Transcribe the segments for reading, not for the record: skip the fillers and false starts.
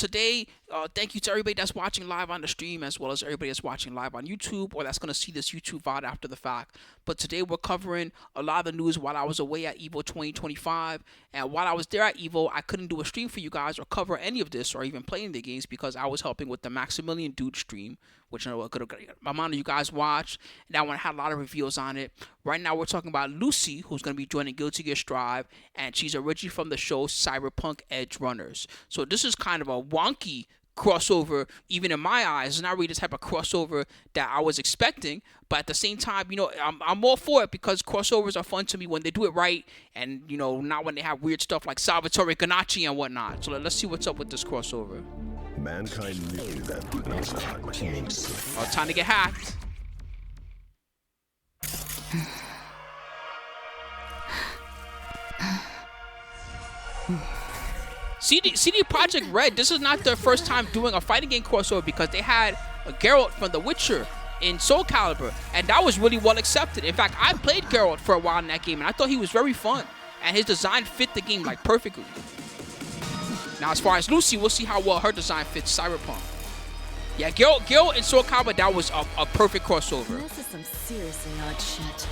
today, thank you to everybody that's watching live on the stream, as well as everybody that's watching live on YouTube, or that's going to see this YouTube VOD after the fact. But today we're covering a lot of the news while I was away at EVO 2025. And while I was there at EVO, I couldn't do a stream for you guys or cover any of this or even play any of the games because I was helping with the Maximilian Dude stream, which I know a good amount of you guys watched. And that one had a lot of reviews on it. Right now we're talking about Lucy, who's going to be joining Guilty Gear Strive, and she's originally from the show CYBERPUNK Edge Runners. So this is kind of a wonky crossover, even in my eyes. It's not really the type of crossover that I was expecting, but at the same time, you know, I'm all for it because crossovers are fun to me when they do it right, and you know, not when they have weird stuff like Salvatore Ganacci and whatnot. So let's see what's up with this crossover. Mankind knew that Mozart came. Oh, time to get hacked. CD Projekt Red, this is not their first time doing a fighting game crossover because they had a Geralt from The Witcher in Soul Calibur, and that was really well accepted. In fact, I played Geralt for a while in that game, and I thought he was very fun, and his design fit the game like perfectly. Now, as far as Lucy, we'll see how well her design fits Cyberpunk. Yeah, Geralt in Soul Calibur, that was a perfect crossover. This is some seriously odd shit.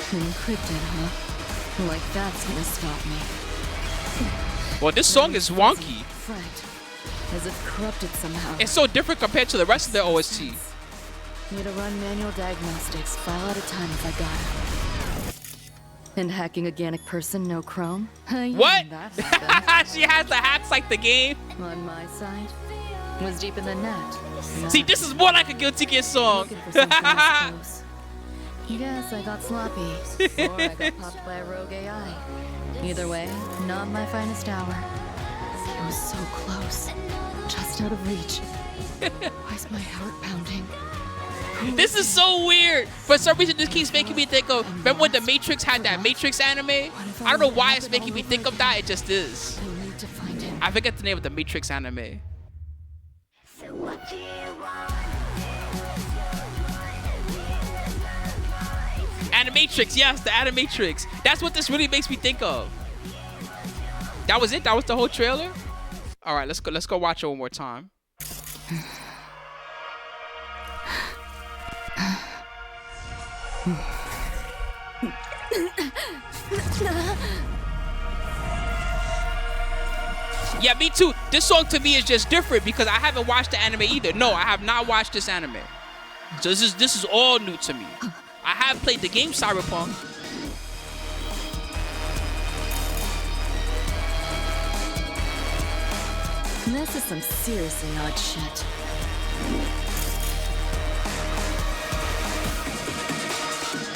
Encrypted, huh? Like that's gonna stop me. Well, this song is wonky. Fright, as if corrupted somehow. It's so different compared to the rest of their OST. Need to run manual diagnostics, file at a time if I got it. And hacking organic person, no chrome? What? She has the hacks like the game. On my side, was deep in the net. See, this is more like a Guilty Gear song. Yes, I got sloppy, or I got popped by a rogue AI. Either way, not my finest hour. It was so close, just out of reach. Why's my heart pounding? This is so weird. For some reason, this keeps making me think of, remember when The Matrix had that Matrix anime? I don't know why it's making me think of that, it just is. I need to find him. I forget the name of the Matrix anime. Animatrix, yes, the Animatrix. That's what this really makes me think of. That was it? That was the whole trailer? All right, let's go watch it one more time. Yeah, me too. This song to me is just different because I haven't watched the anime either. No, I have not watched this anime. So this is all new to me. I have played the game Cyberpunk. This is some seriously odd shit.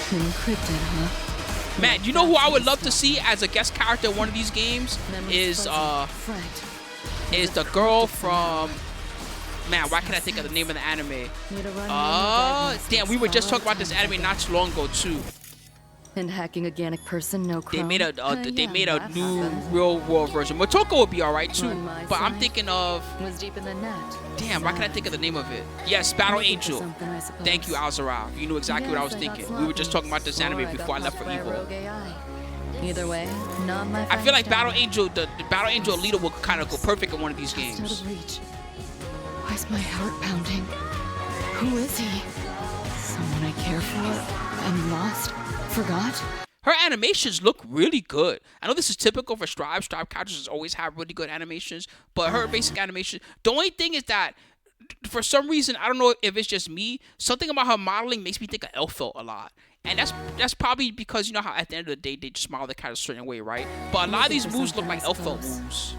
Encrypted, huh? Man, you know who I would love to see as a guest character in one of these games is the girl from, man, why can't I think of the name of the anime? Damn, we were just talking about this anime not too long ago too. And hacking organic person, no chrome. They made a new real world version. Motoko would be alright too, but I'm thinking of, was deep in the net. damn, why can't I think of the name of it? Yes, Battle Angel. Thank you, Alzarov. You knew exactly what I was thinking. We were just talking about this anime before I left for EVO. Either way, not my I feel like Battle Angel, the Battle Angel leader will kind of go perfect in one of these games. Out of reach. Why's my heart pounding? Who is he? Someone I care for? I'm lost? Forgot? Her animations look really good. I know this is typical for Strive. Strive characters always have really good animations, but her basic animation, the only thing is that for some reason, I don't know if it's just me, something about her modeling makes me think of Elfelt a lot. And that's probably because you know how at the end of the day they just model the character a certain way, right? But a lot of these moves look like Elfelt moves.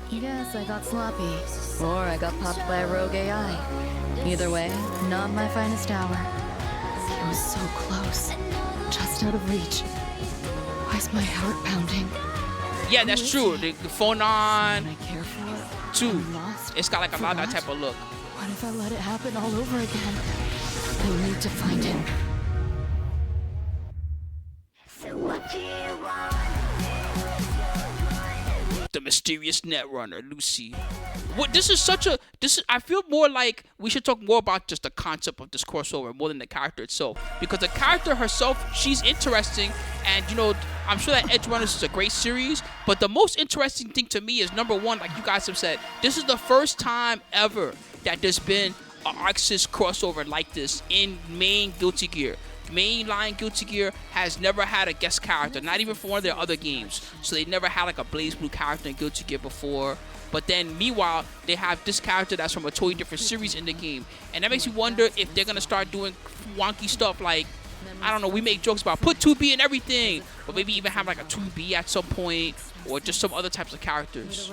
Yes, I got sloppy, or I got popped by a rogue AI. Either way, not my finest hour. It was so close, just out of reach. Why's my heart pounding? Yeah, that's true. The phone on I care for? too. I'm lost? It's got like a lot of that type of look. What if I let it happen all over again? I need to find him. the mysterious netrunner, Lucy. What this is such a this is, I feel more like we should talk more about just the concept of this crossover more than the character itself, because the character herself, she's interesting, and I'm sure that Edge Runners is a great series, but the most interesting thing to me is, number one, like you guys have said, this is the first time ever that there's been an ArcSys crossover like this in main Guilty Gear. Mainline Guilty Gear has never had a guest character, not even for one of their other games. So they never had like a Blaze Blue character in Guilty Gear before. But then, meanwhile, they have this character that's from a totally different series in the game. And that makes me wonder if they're going to start doing wonky stuff like, I don't know, we make jokes about put 2B in everything, but maybe even have like a 2B at some point, or just some other types of characters.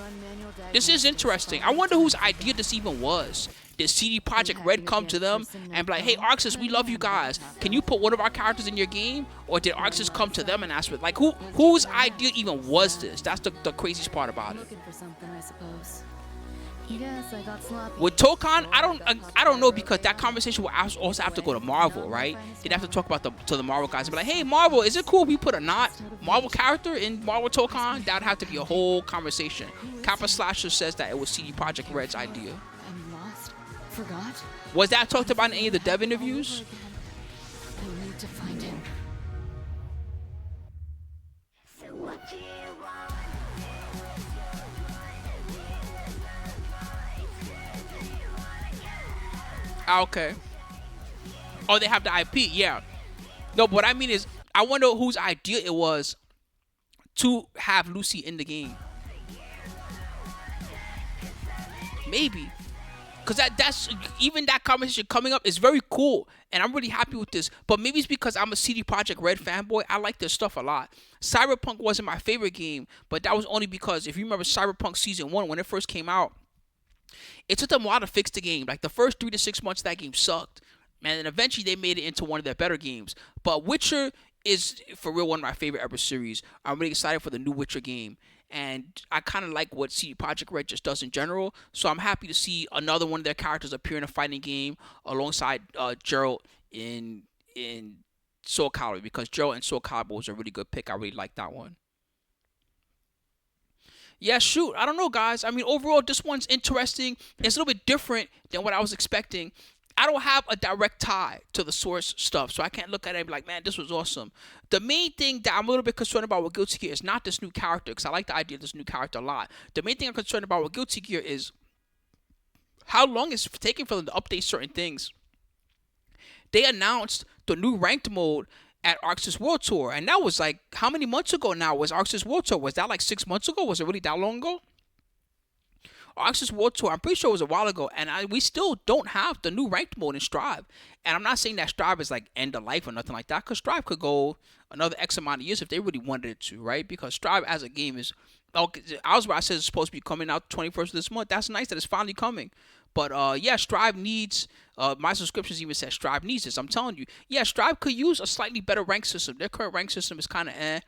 This is interesting. I wonder whose idea this even was. Did CD Projekt Red come to them and be like, hey, ArcSys, we love you guys. Can you put one of our characters in your game? Or did ArcSys come to them and ask for it? Like, whose idea even was this? That's the craziest part about it. With Tokan, I don't know, because that conversation will also have to go to Marvel, right? They'd have to talk about to the Marvel guys and be like, hey, Marvel, is it cool if we put a not Marvel character in Marvel Tokan? That would have to be a whole conversation. Kappa Slasher says that it was CD Projekt Red's idea. Forgot? Was that talked about in any of the dev interviews? I need to find him. Okay. Oh, they have the IP, yeah. No, but what I mean is, I wonder whose idea it was to have Lucy in the game. Maybe. Because that's even that conversation coming up is very cool, and I'm really happy with this. But maybe it's because I'm a CD Projekt Red fanboy. I like their stuff a lot. Cyberpunk wasn't my favorite game, but that was only because, if you remember Cyberpunk Season 1, when it first came out, it took them a while to fix the game. Like, the first 3 to 6 months, that game sucked. And then eventually they made it into one of their better games. But Witcher is, for real, one of my favorite ever series. I'm really excited for the new Witcher game. And I kind of like what CD Projekt Red just does in general. So I'm happy to see another one of their characters appear in a fighting game alongside Geralt in Soul Calibur, because Geralt in Soul Calibur was a really good pick. I really like that one. Yeah, shoot. I don't know, guys. I mean, overall, this one's interesting. It's a little bit different than what I was expecting. I don't have a direct tie to the source stuff, so I can't look at it and be like, man, this was awesome. The main thing that I'm a little bit concerned about with Guilty Gear is not this new character, because I like the idea of this new character a lot. The main thing I'm concerned about with Guilty Gear is how long it's taking for them to update certain things. They announced the new ranked mode at ArcSys World Tour, and that was like, how many months ago now was ArcSys World Tour? Was that like 6 months ago? Was it really that long ago? ArcSys World Tour, I'm pretty sure it was a while ago, and we still don't have the new ranked mode in Strive. And I'm not saying that Strive is like end of life or nothing like that, because Strive could go another X amount of years if they really wanted it to, right? Because Strive as a game is, I said it's supposed to be coming out 21st of this month. That's nice that it's finally coming. But yeah, Strive needs, my subscriptions even said Strive needs this. I'm telling you, yeah, Strive could use a slightly better rank system. Their current rank system is kind of and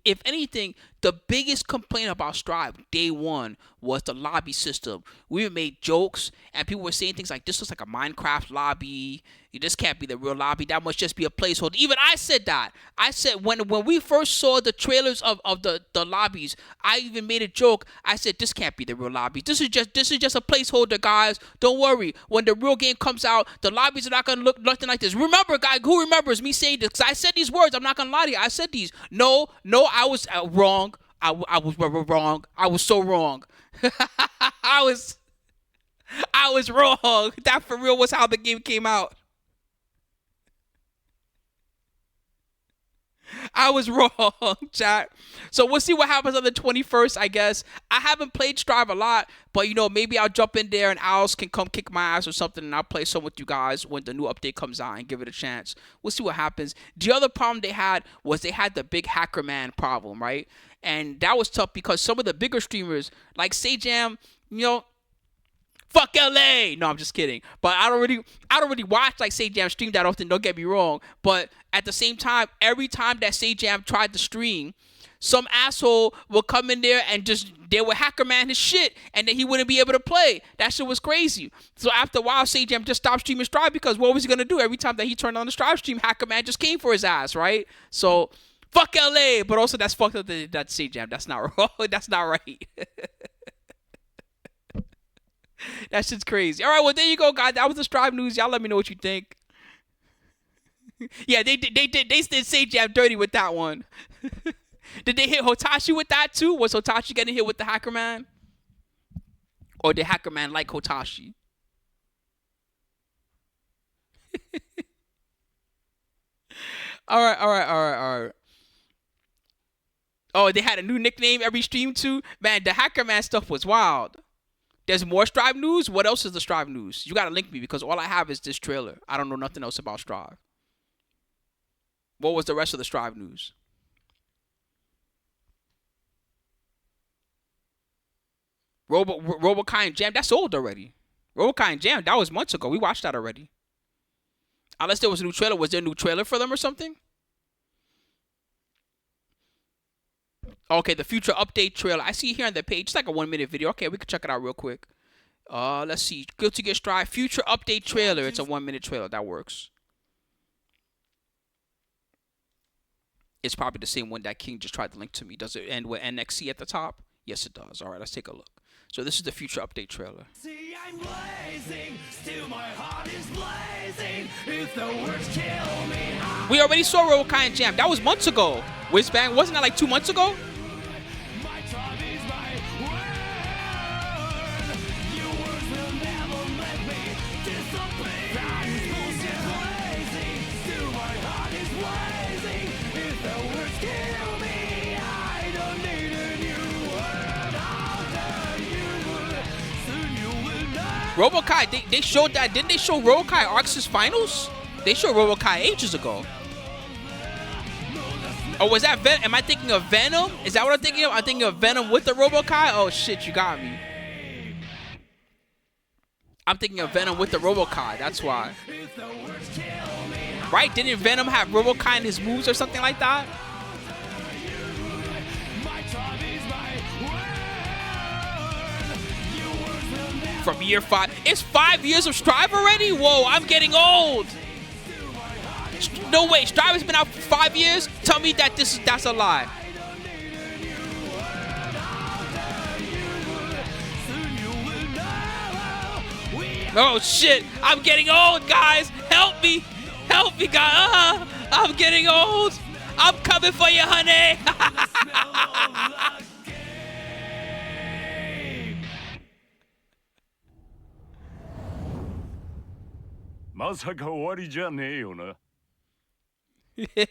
if anything, the biggest complaint about Strive day one was the lobby system. We made jokes, and people were saying things like, this looks like a Minecraft lobby. This can't be the real lobby. That must just be a placeholder. Even I said that. I said when we first saw the trailers of the lobbies, I even made a joke. I said, this can't be the real lobby. This is just a placeholder, guys. Don't worry. When the real game comes out, the lobbies are not gonna look nothing like this. Remember, guys, who remembers me saying this? Because I said these words. I'm not gonna lie to you. I said these. No, I was wrong. I was wrong. I was so wrong. I was wrong. That for real was how the game came out. I was wrong, chat. So we'll see what happens on the 21st, I guess. I haven't played Strive a lot, but maybe I'll jump in there and Owls can come kick my ass or something, and I'll play some with you guys when the new update comes out and give it a chance. We'll see what happens. The other problem they had was they had the big hacker man problem, right? And that was tough because some of the bigger streamers, like Sajam, fuck LA. No, I'm just kidding. But I don't really watch like Sajam stream that often, don't get me wrong. But at the same time, every time that Sajam tried to stream, some asshole will come in there and they would hacker man his shit, and then he wouldn't be able to play. That shit was crazy. So after a while, Sajam just stopped streaming Strive, because what was he gonna do? Every time that he turned on the Strive stream, hacker man just came for his ass, right? So Fuck LA, but also that's fucked up that State Jam. That's not wrong. That's not right. That shit's crazy. All right, well there you go, guys. That was the Strive news. Y'all let me know what you think. Yeah, they did State Jam dirty with that one. Did they hit Hotashi with that too? Was Hotashi getting hit with the Hacker Man? Or did Hacker Man like Hotashi? All right. Oh, they had a new nickname every stream too? Man, the Hacker Man stuff was wild. There's more Strive news? What else is the Strive news? You gotta link me because all I have is this trailer. I don't know nothing else about Strive. What was the rest of the Strive news? Robokai and Jam, that's old already. Robokai and Jam, that was months ago. We watched that already. Unless there was a new trailer. Was there a new trailer for them or something? Okay, the future update trailer. I see it here on the page. It's like a 1-minute video. Okay, we can check it out real quick. Let's see. Guilty Gear Strive future update trailer. It's a 1-minute trailer. That works. It's probably the same one that King just tried to link to me. Does it end with NXC at the top? Yes, it does. All right, let's take a look. So this is the future update trailer. See, I'm blazing, still my heart is blazing. If the words kill me, we already saw Robokai and Jam. That was months ago. Whizbang, wasn't that like 2 months ago? my time is my word. Your words will never let me disappear. That is bullshit. Blazing, still my heart is blazing. If the words kill me, I don't need a new word. After you, soon you will know. Robokai, they showed that. Didn't they show Robokai Arxis Finals? They showed Robokai ages ago. Oh, was that Venom? Am I thinking of Venom? Is that what I'm thinking of? I'm thinking of Venom with the Robokai? Oh, shit, you got me. I'm thinking of Venom with the Robokai. That's why. Right? Didn't Venom have Robokai in his moves or something like that? From year 5. It's 5 years of Strive already? Whoa, I'm getting old. No way, Strive has been out for 5 years? Tell me that that's a lie. Oh shit, I'm getting old, guys. Help me, guys. I'm getting old. I'm coming for you, honey.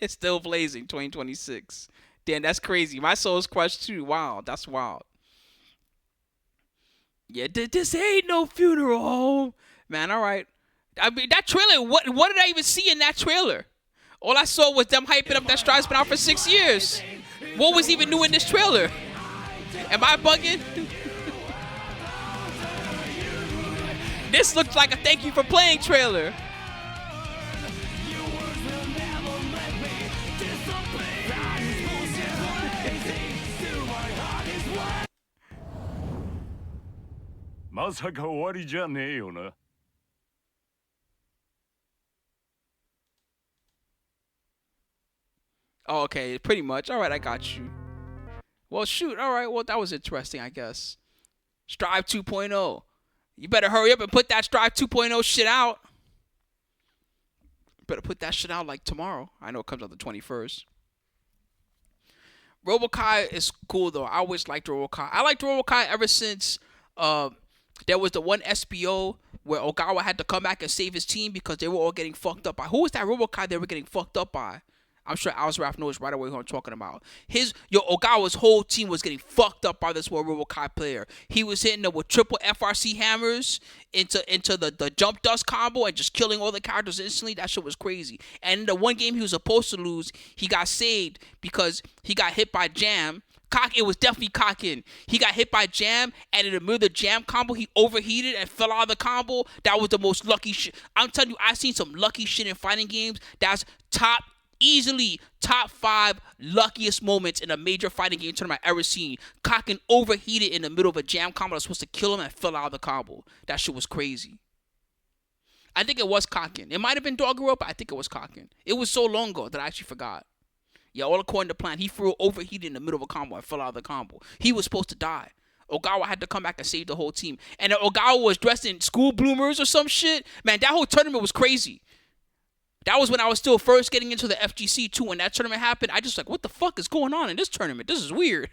Still blazing, 2026. Damn, that's crazy. My soul's crushed too. Wow, that's wild. Yeah, this ain't no funeral home. Man, all right. I mean, that trailer, what did I even see in that trailer? All I saw was them hyping up that Strive's been out for 6 years. What was even new in this trailer? Am I bugging? This looks like a thank you for playing trailer. Oh, okay, pretty much. All right, I got you. Well, shoot. All right, well, that was interesting, I guess. Strive 2.0. You better hurry up and put that Strive 2.0 shit out. Better put that shit out like tomorrow. I know it comes out the 21st. Robokai is cool, though. I always liked Robokai. I liked Robokai ever since there was the one SBO where Ogawa had to come back and save his team because they were all getting fucked up by. Who was that Robokai they were getting fucked up by? I'm sure Alsraf knows right away who I'm talking about. Ogawa's whole team was getting fucked up by this one Robokai player. He was hitting them with triple FRC hammers into the jump dust combo and just killing all the characters instantly. That shit was crazy. And in the one game he was supposed to lose, he got saved because he got hit by Jam. It was definitely Cockin. He got hit by Jam, and in the middle of the Jam combo, he overheated and fell out of the combo. That was the most lucky shit. I'm telling you, I've seen some lucky shit in fighting games. That's easily top 5 luckiest moments in a major fighting game tournament I've ever seen. Cockin overheated in the middle of a Jam combo that was supposed to kill him and fell out of the combo. That shit was crazy. I think it was Cockin. It might have been Doggerel, but I think it was Cockin. It was so long ago that I actually forgot. Yeah, all according to plan. He threw overheated in the middle of a combo and fell out of the combo. He was supposed to die. Ogawa had to come back and save the whole team. And Ogawa was dressed in school bloomers or some shit. Man, that whole tournament was crazy. That was when I was still first getting into the FGC too. When that tournament happened, I just like, what the fuck is going on in this tournament? This is weird.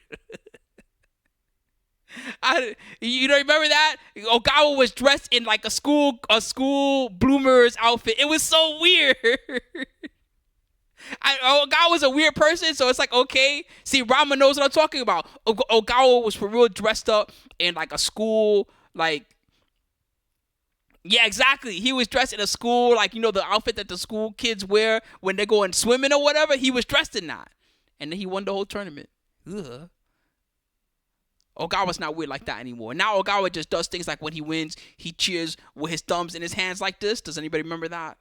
You don't remember that? Ogawa was dressed in like a school bloomers outfit. It was so weird. Ogawa was a weird person, so it's like, okay. See, Rama knows what I'm talking about. Ogawa was for real dressed up in like a school, like, yeah, exactly. He was dressed in a school, like, you know, the outfit that the school kids wear when they're going swimming or whatever. He was dressed in that. And then he won the whole tournament. Ugh. Ogawa's not weird like that anymore. Now Ogawa just does things like when he wins, he cheers with his thumbs in his hands like this. Does anybody remember that?